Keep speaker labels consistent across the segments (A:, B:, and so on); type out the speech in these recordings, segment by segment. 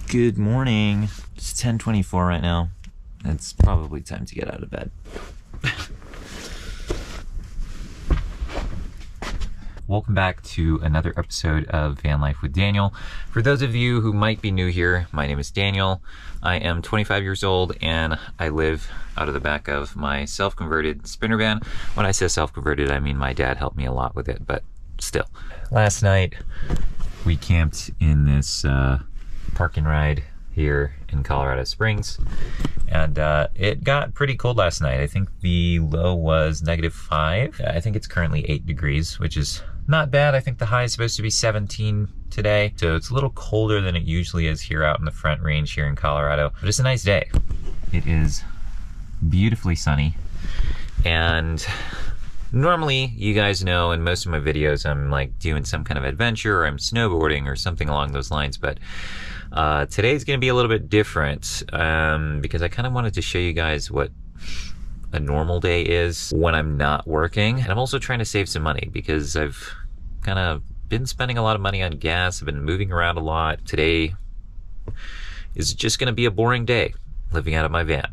A: Good morning. It's 10:24 right now. It's probably time to get out of bed. Welcome back to another episode of Van Life with Daniel. For those of you who might be new here, my name is Daniel. I am 25 years old and I live out of the back of my self-converted sprinter van. When I say self-converted, I mean my dad helped me a lot with it, but still. Last night, we camped in this park and ride here in Colorado Springs, and it got pretty cold last night. I think the low was -5. I think it's currently 8 degrees, which is not bad. I think the high is supposed to be 17 today, so it's a little colder than it usually is here out in the Front Range here in Colorado, but it's a nice day. It is beautifully sunny, and normally, you guys know in most of my videos I'm like doing some kind of adventure, or I'm snowboarding or something along those lines, but today's gonna be a little bit different because I kind of wanted to show you guys what a normal day is when I'm not working. And I'm also trying to save some money because I've kind of been spending a lot of money on gas. I've been moving around a lot. Today is just gonna be a boring day living out of my van.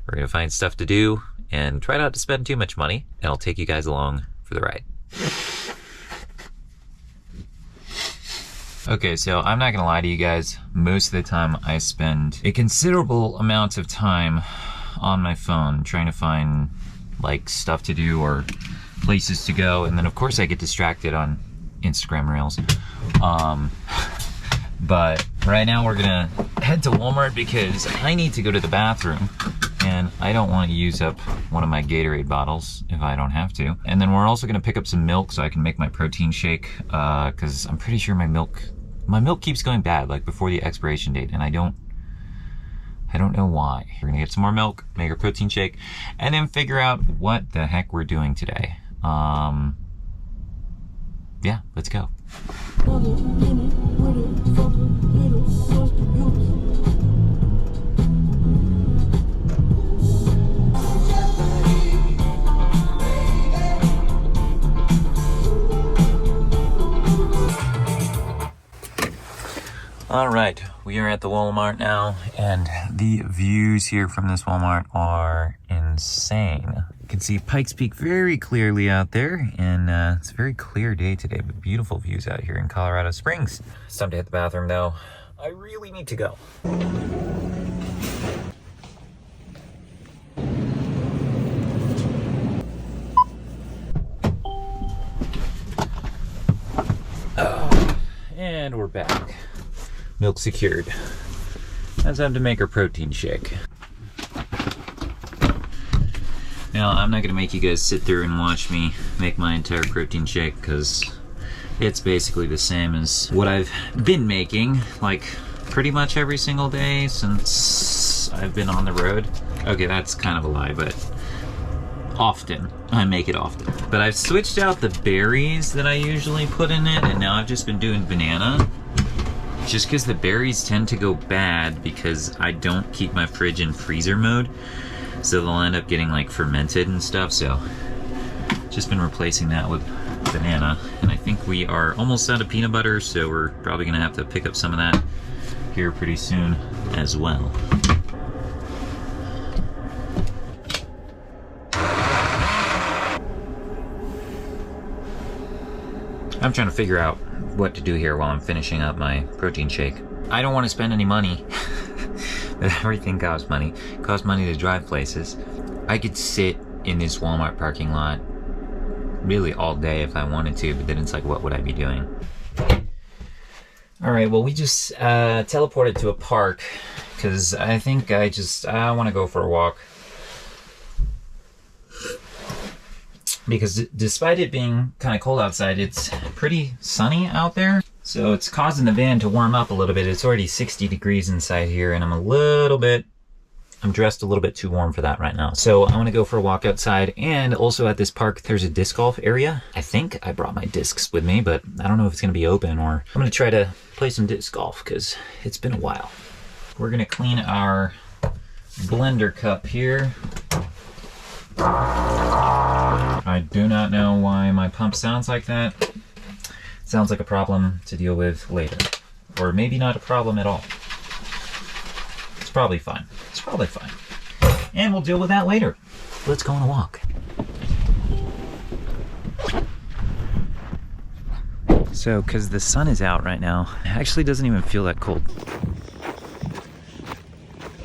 A: We're gonna find stuff to do and try not to spend too much money, and I'll take you guys along for the ride. Okay, so I'm not gonna lie to you guys. Most of the time I spend a considerable amount of time on my phone trying to find like stuff to do or places to go, and then of course I get distracted on Instagram Reels. But right now we're gonna head to Walmart because I need to go to the bathroom and I don't want to use up one of my Gatorade bottles if I don't have to. And then we're also gonna pick up some milk so I can make my protein shake, because I'm pretty sure my milk keeps going bad, like before the expiration date, and I don't know why. We're gonna get some more milk, make a protein shake, and then figure out what the heck we're doing today. Yeah, let's go. All right, we are at the Walmart now, and the views here from this Walmart are insane. You can see Pikes Peak very clearly out there, and it's a very clear day today, with beautiful views out here in Colorado Springs. It's time to hit the bathroom though. I really need to go. Oh, and we're back. Milk secured. Now it's time to make our protein shake. Now, I'm not gonna make you guys sit there and watch me make my entire protein shake because it's basically the same as what I've been making, like pretty much every single day since I've been on the road. Okay, that's kind of a lie, but often. I make it often. But I've switched out the berries that I usually put in it, and now I've just been doing banana. Just because the berries tend to go bad because I don't keep my fridge in freezer mode, so they'll end up getting like fermented and stuff. So just been replacing that with banana, and I think we are almost out of peanut butter, so we're probably gonna have to pick up some of that here pretty soon as well. I'm trying to figure out what to do here while I'm finishing up my protein shake. I don't want to spend any money, but everything costs money. It costs money to drive places. I could sit in this Walmart parking lot really all day if I wanted to, but then it's like, what would I be doing? All right, well, we just teleported to a park because I think I want to go for a walk. Because despite it being kind of cold outside, it's pretty sunny out there. So it's causing the van to warm up a little bit. It's already 60 degrees inside here, and I'm dressed a little bit too warm for that right now. So I want to go for a walk outside, and also at this park, there's a disc golf area. I think I brought my discs with me, but I don't know if it's going to be open, or I'm going to try to play some disc golf because it's been a while. We're going to clean our blender cup here. I do not know why my pump sounds like that. Sounds like a problem to deal with later. Or maybe not a problem at all. probably fine. It's probably fine. And we'll deal with that later. Let's go on a walk. So, because the sun is out right now, it actually doesn't even feel that cold.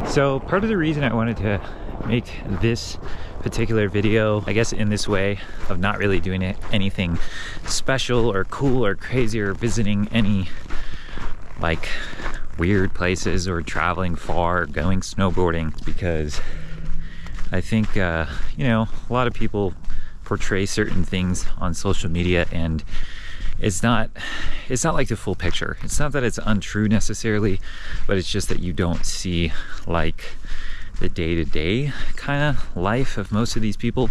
A: So, part of the reason I wanted to make this particular video, I guess in this way, of not really doing anything special or cool or crazy or visiting any like weird places or traveling far, going snowboarding, because I think, you know, a lot of people portray certain things on social media, and it's not like the full picture. It's not that it's untrue necessarily, but it's just that you don't see like the day-to-day kind of life of most of these people.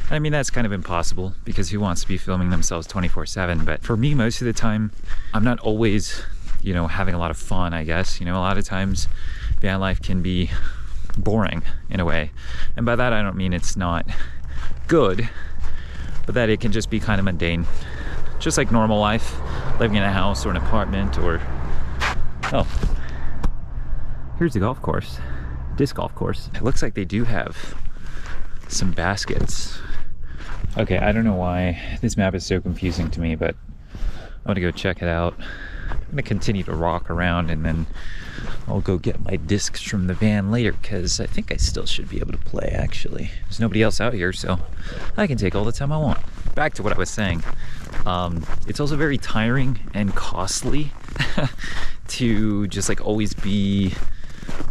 A: I mean, that's kind of impossible, because who wants to be filming themselves 24/7? But for me, most of the time, I'm not always, you know, having a lot of fun, I guess. You know, a lot of times van life can be boring in a way. And by that, I don't mean it's not good, but that it can just be kind of mundane. Just like normal life, living in a house or an apartment or... Oh, here's the golf course. Disc golf course. It looks like they do have some baskets. Okay, I don't know why this map is so confusing to me, but I'm gonna go check it out. I'm gonna continue to walk around, and then I'll go get my discs from the van later, because I think I still should be able to play, actually. There's nobody else out here, so I can take all the time I want. Back to what I was saying. It's also very tiring and costly to just like always be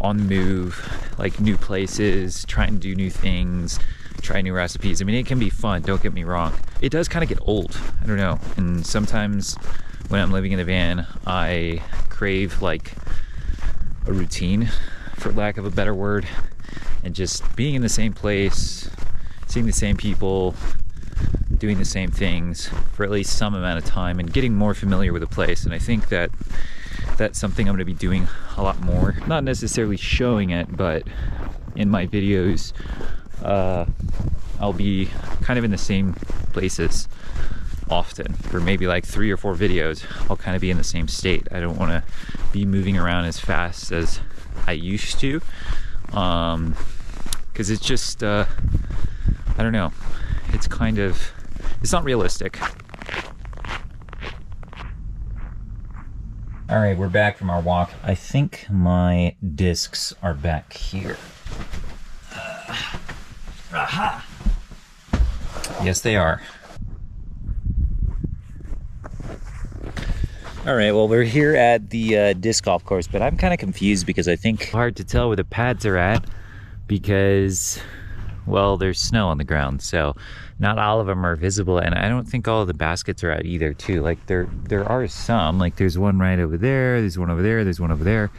A: on the move, like new places, trying to do new things, try new recipes. I mean, it can be fun, don't get me wrong. It does kind of get old, I don't know. And sometimes when I'm living in the van, I crave like a routine, for lack of a better word, and just being in the same place, seeing the same people, doing the same things for at least some amount of time, and getting more familiar with the place. And I think that that's something I'm going to be doing a lot more. Not necessarily showing it, but in my videos, I'll be kind of in the same places often. For maybe like 3 or 4 videos, I'll kind of be in the same state. I don't want to be moving around as fast as I used to, because it's just, I don't know, it's kind of, it's not realistic. All right, we're back from our walk. I think my discs are back here. Aha! Yes, they are. All right, well, we're here at the disc golf course, but I'm kind of confused because I think it's hard to tell where the pads are at, because, well, there's snow on the ground, so not all of them are visible, and I don't think all of the baskets are out either, too. Like, there are some, like there's one right over there, there's one over there, there's one over there.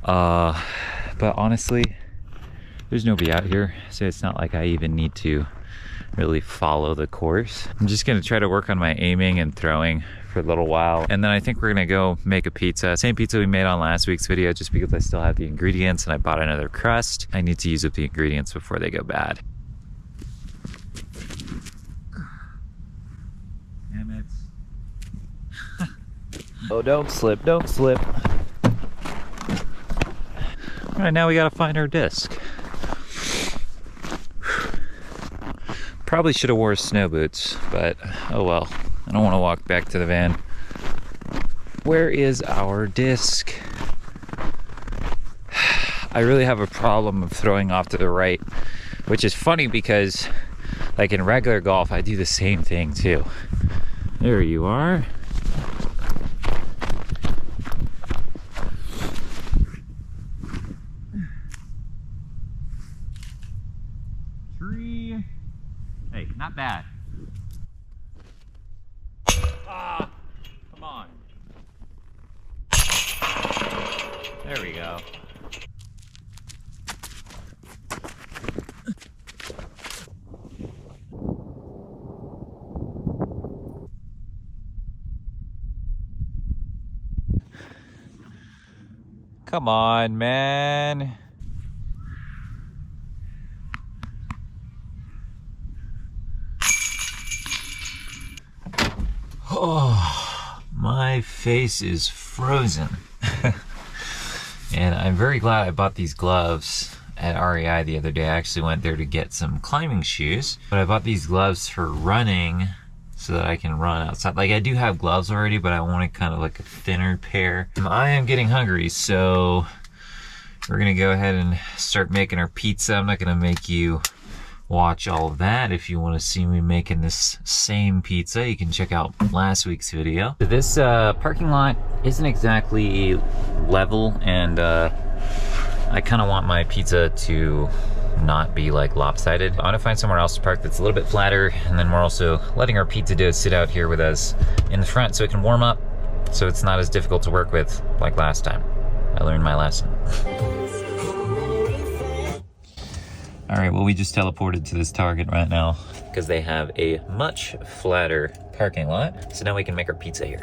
A: But honestly, there's nobody out here, so it's not like I even need to really follow the course. I'm just gonna try to work on my aiming and throwing for a little while, and then I think we're gonna go make a pizza. Same pizza we made on last week's video, just because I still have the ingredients and I bought another crust. I need to use up the ingredients before they go bad. Damn it. Oh, don't slip, don't slip. All right, now we gotta find our disc. Probably should have wore snow boots, but oh well. I don't want to walk back to the van. Where is our disc? I really have a problem of throwing off to the right, which is funny because like in regular golf, I do the same thing too. There you are. Tree. Hey, not bad. Ah, come on. There we go. Come on, man. Oh, my face is frozen. And I'm very glad I bought these gloves at REI the other day. I actually went there to get some climbing shoes, but I bought these gloves for running so that I can run outside. Like, I do have gloves already, but I wanted kind of like a thinner pair. I am getting hungry, so we're gonna go ahead and start making our pizza. I'm not gonna make you watch all of that. If you want to see me making this same pizza, you can check out last week's video. This parking lot isn't exactly level, and I kind of want my pizza to not be like lopsided. I want to find somewhere else to park that's a little bit flatter, and then we're also letting our pizza dough sit out here with us in the front so it can warm up, so it's not as difficult to work with like last time. I learned my lesson. All right, well, we just teleported to this Target right now because they have a much flatter parking lot. So now we can make our pizza here.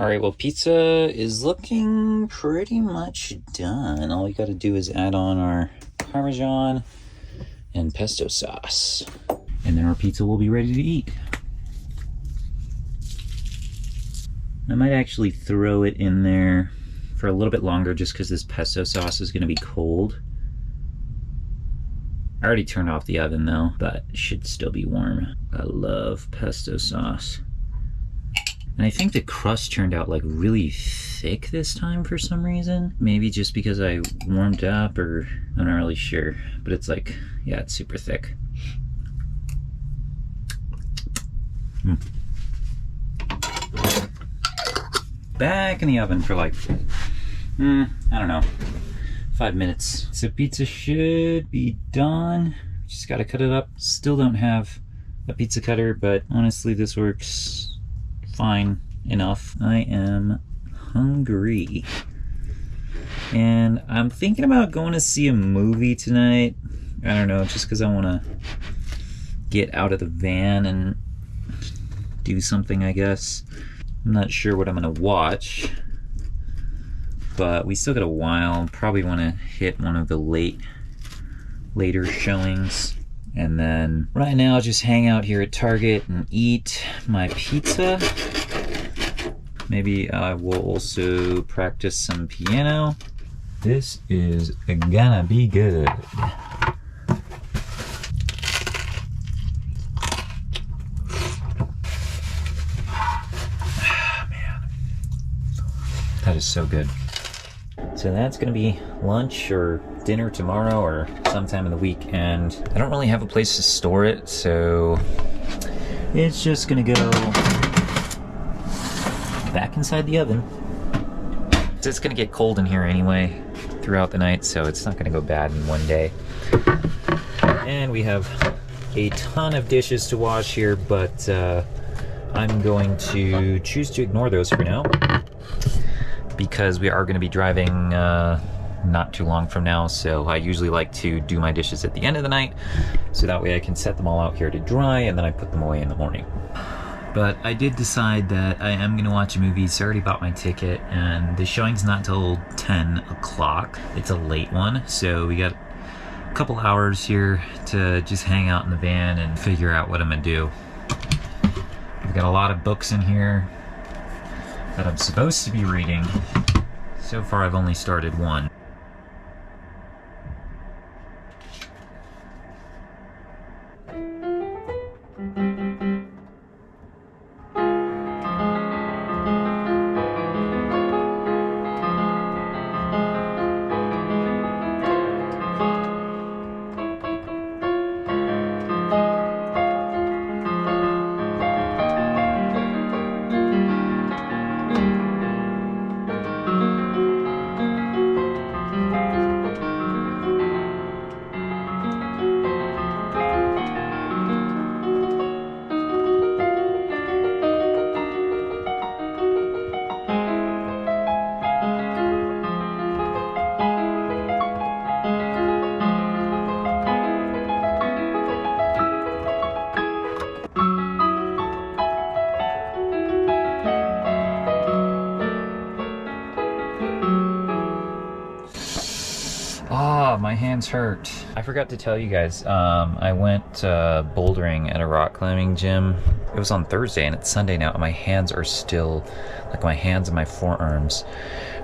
A: All right, well, pizza is looking pretty much done. All we got to do is add on our Parmesan and pesto sauce, and then our pizza will be ready to eat. I might actually throw it in there for a little bit longer just because this pesto sauce is going to be cold. I already turned off the oven though, but it should still be warm. I love pesto sauce. And I think the crust turned out like really thick this time for some reason. Maybe just because I warmed up, or I'm not really sure. But it's like, yeah, it's super thick. Back in the oven for like, I don't know, 5 minutes. So pizza should be done. Just gotta cut it up. Still don't have a pizza cutter, but honestly this works fine enough. I am hungry. And I'm thinking about going to see a movie tonight. I don't know, just because I want to get out of the van and do something, I guess. I'm not sure what I'm going to watch, but we still got a while. Probably want to hit one of the later showings. And then right now, just hang out here at Target and eat my pizza. Maybe I will also practice some piano. This is gonna be good. Man, that is so good. So that's gonna be lunch or dinner tomorrow or sometime in the week, and I don't really have a place to store it, so it's just gonna go back inside the oven. It's gonna get cold in here anyway throughout the night, so it's not gonna go bad in one day. And we have a ton of dishes to wash here, but I'm going to choose to ignore those for now, because we are going to be driving not too long from now, so I usually like to do my dishes at the end of the night, so that way I can set them all out here to dry, and then I put them away in the morning. But I did decide that I am going to watch a movie, so I already bought my ticket, and the showing's not till 10 o'clock. It's a late one, so we got a couple hours here to just hang out in the van and figure out what I'm going to do. We've got a lot of books in here that I'm supposed to be reading. So far I've only started one. hands hurt. I forgot to tell you guys, I went bouldering at a rock climbing gym. It was on Thursday and it's Sunday now, and my hands are still, like my hands and my forearms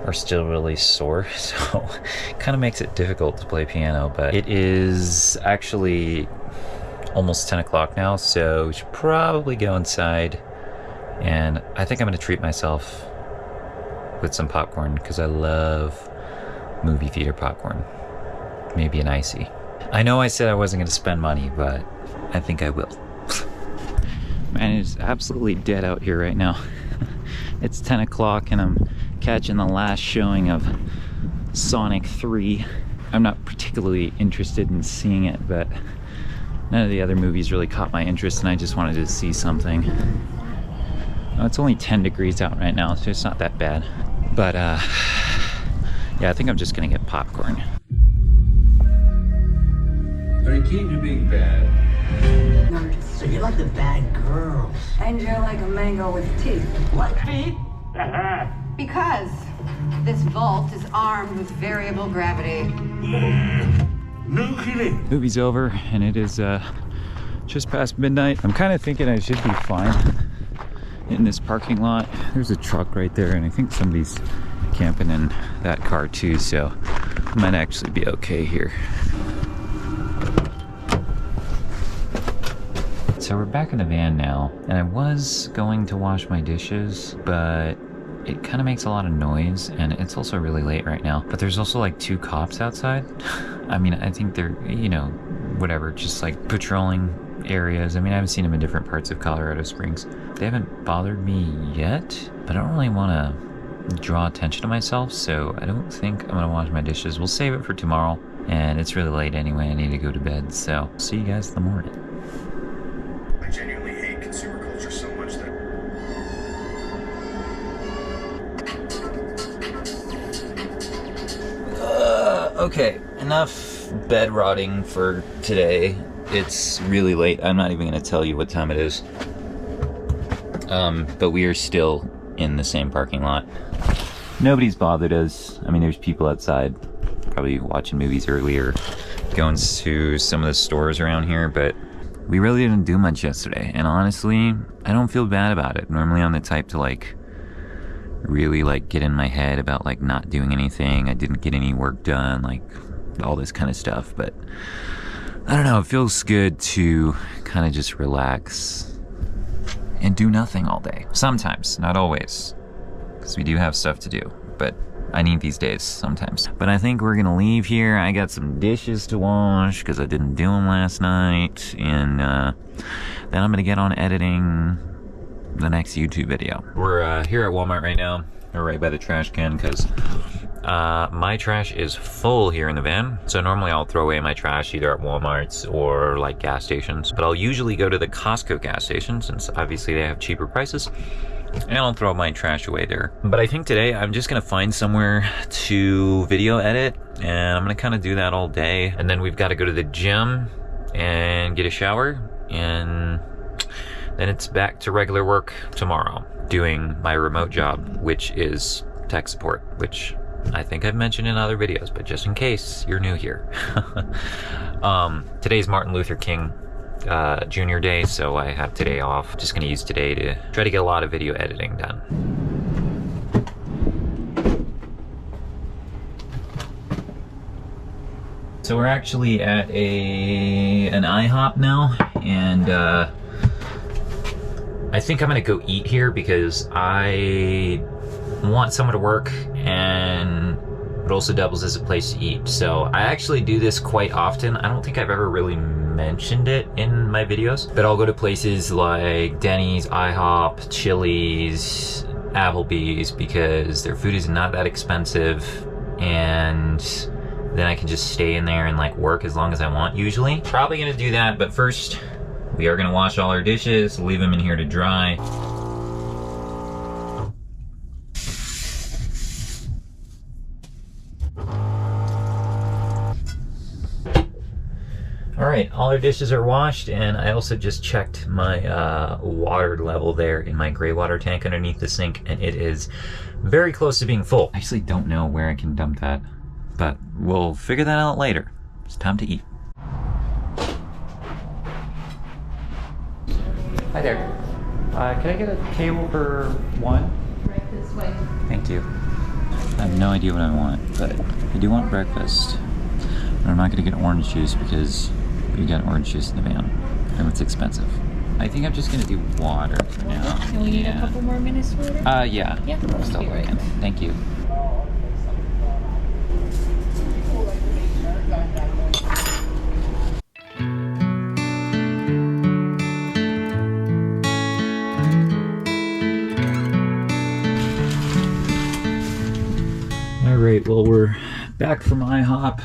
A: are still really sore, so it kind of makes it difficult to play piano. But it is actually almost 10 o'clock now, so we should probably go inside, and I think I'm gonna treat myself with some popcorn because I love movie theater popcorn. Maybe an icy. I know I said I wasn't gonna spend money, but I think I will. Man, it's absolutely dead out here right now. It's 10 o'clock and I'm catching the last showing of Sonic 3. I'm not particularly interested in seeing it, but none of the other movies really caught my interest, and I just wanted to see something. Oh, it's only 10 degrees out right now, so it's not that bad. But yeah, I think I'm just gonna get popcorn.
B: Are you keen to being bad?
C: So you like the bad girls.
D: And you're like a mango with teeth.
C: Like me?
E: Because this vault is armed with variable gravity.
C: No kidding.
A: Movie's over and it is just past midnight. I'm kind of thinking I should be fine in this parking lot. There's a truck right there, and I think somebody's camping in that car too, so I might actually be okay here. So we're back in the van now, and I was going to wash my dishes, but it kind of makes a lot of noise, and it's also really late right now. But there's also like 2 cops outside. I mean, I think they're, you know, whatever, just like patrolling areas. I mean, I haven't seen them in different parts of Colorado Springs. They haven't bothered me yet, but I don't really want to draw attention to myself, so I don't think I'm gonna wash my dishes. We'll save it for tomorrow, and it's really late anyway. I need to go to bed, so see you guys in the morning.
F: I genuinely hate consumer culture so much that
A: okay, enough bed rotting for today. It's really late. I'm not even gonna tell you what time it is. But we are still in the same parking lot. Nobody's bothered us. I mean, there's people outside probably watching movies earlier, going to some of the stores around here, but we really didn't do much yesterday, and honestly, I don't feel bad about it. Normally I'm the type to like really like get in my head about like not doing anything. I didn't get any work done, like all this kind of stuff, but I don't know, it feels good to kind of just relax and do nothing all day. Sometimes, not always, because we do have stuff to do, but I need these days sometimes. But I think we're gonna leave here. I got some dishes to wash because I didn't do them last night, and then I'm gonna get on editing the next YouTube video. We're here at Walmart right now. We're right by the trash can because my trash is full here in the van. So normally I'll throw away my trash either at Walmart's or like gas stations, but I'll usually go to the Costco gas station since obviously they have cheaper prices, and I'll throw my trash away there. But I think today I'm just gonna find somewhere to video edit, and I'm gonna kind of do that all day. And then we've got to go to the gym and get a shower, and then it's back to regular work tomorrow, doing my remote job, which is tech support, which I think I've mentioned in other videos, but just in case you're new here. Today's Martin Luther King Jr. Day, so I have today off. Just gonna use today to try to get a lot of video editing done. So we're actually at an IHOP now, and I think I'm gonna go eat here because I want somewhere to work, and it also doubles as a place to eat. So I actually do this quite often. I don't think I've ever really mentioned it in my videos, but I'll go to places like Denny's, IHOP, Chili's, Applebee's, because their food is not that expensive, and then I can just stay in there and like work as long as I want usually. Probably gonna do that, but first we are gonna wash all our dishes, leave them in here to dry. Alright, all our dishes are washed, and I also just checked my water level there in my gray water tank underneath the sink, and it is very close to being full. I actually don't know where I can dump that, but we'll figure that out later. It's time to eat. Hi there. Can I get a table for one?
G: Right this way.
A: Thank you. I have no idea what I want, but I do want breakfast. But I'm not gonna get orange juice because we got orange juice in the van, and it's expensive. I think I'm just gonna do water for now.
G: And we need a couple more minutes to order?
A: Yeah.
G: Yeah,
A: I'm still
G: be right
A: looking.
G: back.
A: Thank you. All right, well, we're back from IHOP,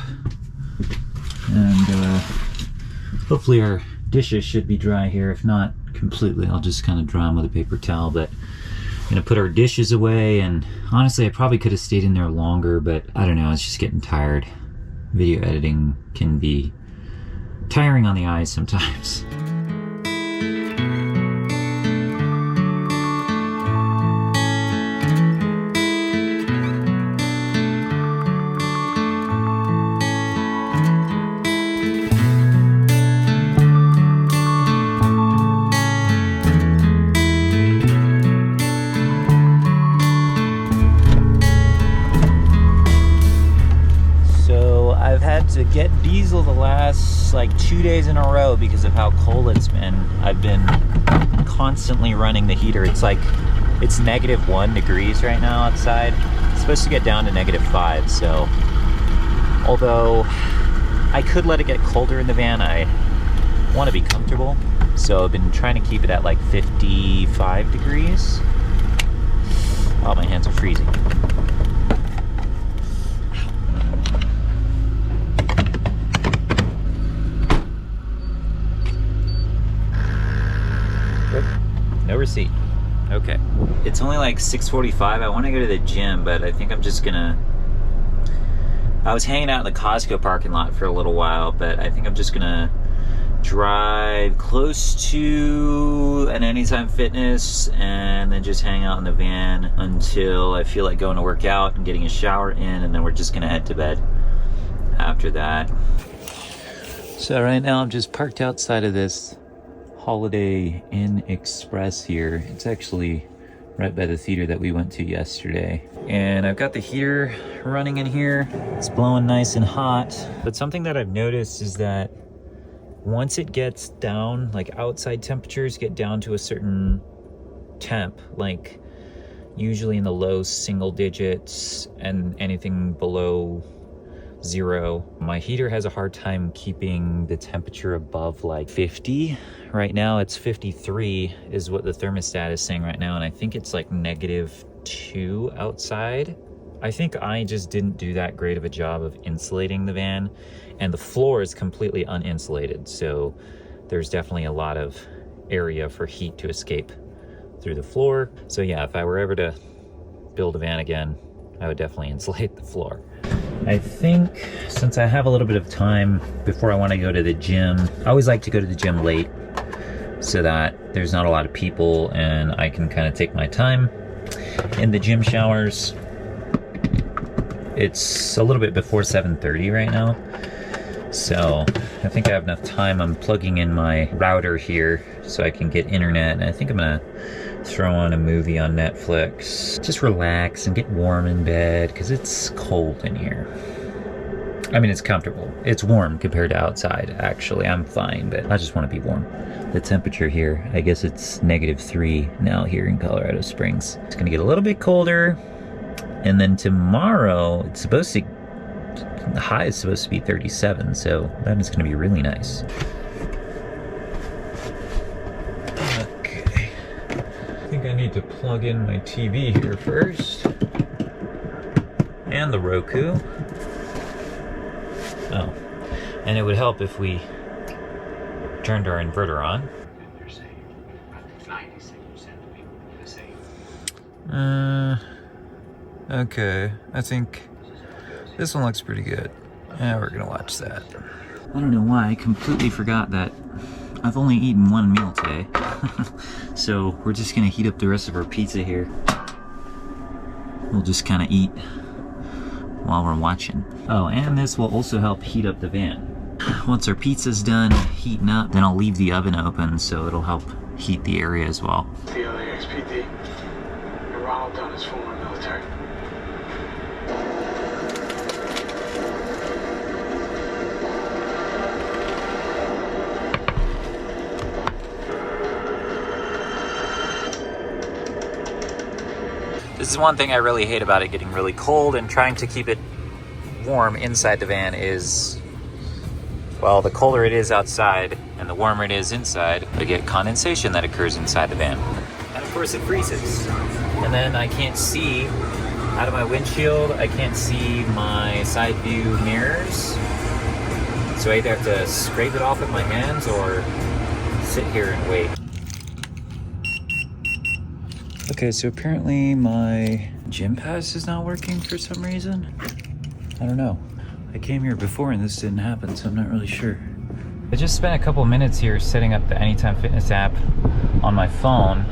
A: and hopefully our dishes should be dry here. If not completely, I'll just kind of dry them with a paper towel, but I'm gonna put our dishes away. And honestly, I probably could have stayed in there longer, but I don't know, it's just getting tired. Video editing can be tiring on the eyes sometimes. I've had to get diesel the last like 2 days in a row because of how cold it's been. I've been constantly running the heater. It's -1 degrees right now outside. It's supposed to get down to -5, so although I could let it get colder in the van, I want to be comfortable. So I've been trying to keep it at like 55 degrees. Oh, my hands are freezing. No receipt. Okay. It's only like 6:45. I want to go to the gym, but I think I'm just gonna... I was hanging out in the Costco parking lot for a little while, but I think I'm just gonna drive close to an Anytime Fitness and then just hang out in the van until I feel like going to work out and getting a shower in, and then we're just gonna head to bed after that. So right now I'm just parked outside of this Holiday Inn Express here. It's actually right by the theater that we went to yesterday. And I've got the heater running in here. It's blowing nice and hot. But something that I've noticed is that once it gets down, like outside temperatures get down to a certain temp, like usually in the low single digits and anything below 0, my heater has a hard time keeping the temperature above like 50. Right now it's 53 is what the thermostat is saying right now, and I think it's like -2 outside. I think I just didn't do that great of a job of insulating the van, and the floor is completely uninsulated, so there's definitely a lot of area for heat to escape through the floor. So yeah, if I were ever to build a van again, I would definitely insulate the floor. I think since I have a little bit of time before I want to go to the gym, I always like to go to the gym late so that there's not a lot of people and I can kind of take my time in the gym showers. It's a little bit before 7:30 right now, so I think I have enough time. I'm plugging in my router here so I can get internet, and I think I'm gonna throw on a movie on Netflix, just relax and get warm in bed because it's cold in here. I mean, it's comfortable. It's warm compared to outside, actually. I'm fine, but I just want to be warm. The temperature here, I guess it's -3 now here in Colorado Springs. It's gonna get a little bit colder, and then tomorrow it's supposed to, the high is supposed to be 37, so that is gonna be really nice. I think I need to plug in my TV here first. And the Roku. Oh, and it would help if we turned our inverter on.
B: They're saying 96% of people do the same.
A: Okay, I think this one looks pretty good. Yeah, we're gonna watch that. I don't know why, I completely forgot that I've only eaten one meal today. So we're just gonna heat up the rest of our pizza here. We'll just kind of eat while we're watching. Oh, and this will also help heat up the van. Once our pizza's done heating up, then I'll leave the oven open so it'll help heat the area as well.
B: TLAXPD. You're Ronald Dunn is former military.
A: This is one thing I really hate about it getting really cold, and trying to keep it warm inside the van is, well, the colder it is outside and the warmer it is inside, I get condensation that occurs inside the van. And of course it freezes. And then I can't see out of my windshield, I can't see my side view mirrors. So I either have to scrape it off with my hands or sit here and wait. Okay, so apparently my gym pass is not working for some reason. I don't know. I came here before and this didn't happen, so I'm not really sure. I just spent a couple of minutes here setting up the Anytime Fitness app on my phone,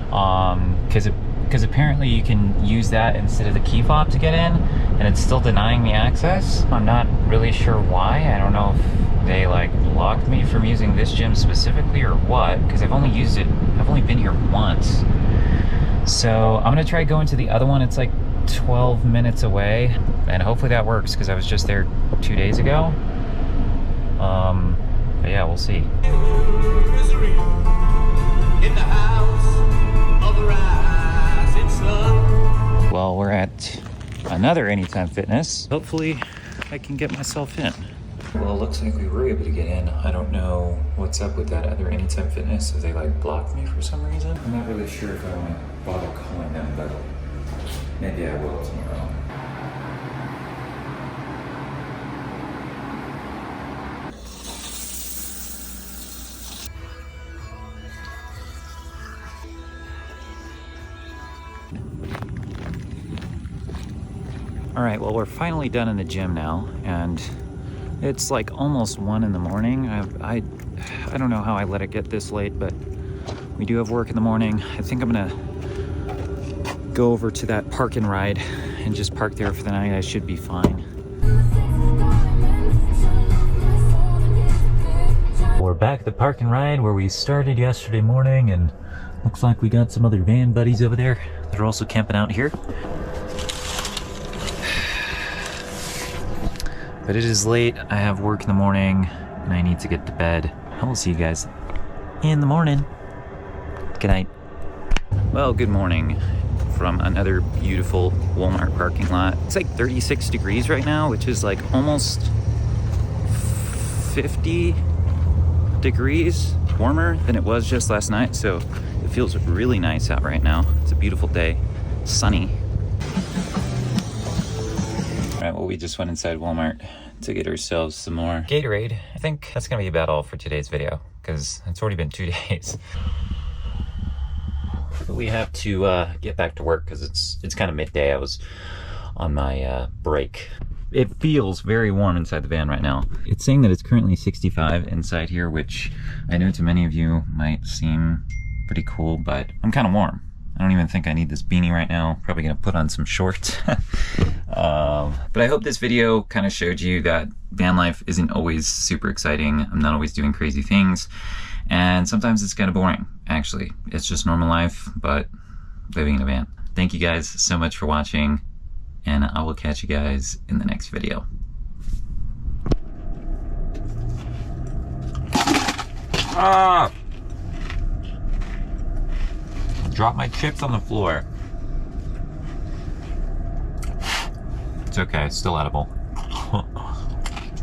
A: because apparently you can use that instead of the key fob to get in, and it's still denying me access. I'm not really sure why. I don't know if they like blocked me from using this gym specifically or what, because I've only been here once. So I'm gonna try going to the other one. It's like 12 minutes away, and hopefully that works because I was just there 2 days ago. But yeah, we'll see. Well, we're at another Anytime Fitness. Hopefully I can get myself in. Well, it looks like we were able to get in. I don't know what's up with that other Anytime Fitness, if they like blocked me for some reason. I'm not really sure if I want to bother calling them, but maybe I will tomorrow. All right, well, we're finally done in the gym now, and it's like almost 1 in the morning. I don't know how I let it get this late, but we do have work in the morning. I think I'm gonna go over to that park and ride and just park there for the night. I should be fine. We're back at the park and ride where we started yesterday morning, and looks like we got some other van buddies over there that are also camping out here. But it is late, I have work in the morning, and I need to get to bed. I will see you guys in the morning. Good night. Well, good morning from another beautiful Walmart parking lot. It's like 36 degrees right now, which is like almost 50 degrees warmer than it was just last night, so it feels really nice out right now. It's a beautiful day, sunny. Alright, well, we just went inside Walmart to get ourselves some more Gatorade. I think that's gonna be about all for today's video, because it's already been 2 days. But we have to get back to work because it's kind of midday. I was on my break. It feels very warm inside the van right now. It's saying that it's currently 65 inside here, which I know to many of you might seem pretty cool, but I'm kind of warm. I don't even think I need this beanie right now. Probably gonna put on some shorts. But I hope this video kind of showed you that van life isn't always super exciting. I'm not always doing crazy things. And sometimes it's kind of boring, actually. It's just normal life, but living in a van. Thank you guys so much for watching, and I will catch you guys in the next video. Ah! Drop my chips on the floor. It's okay, it's still edible.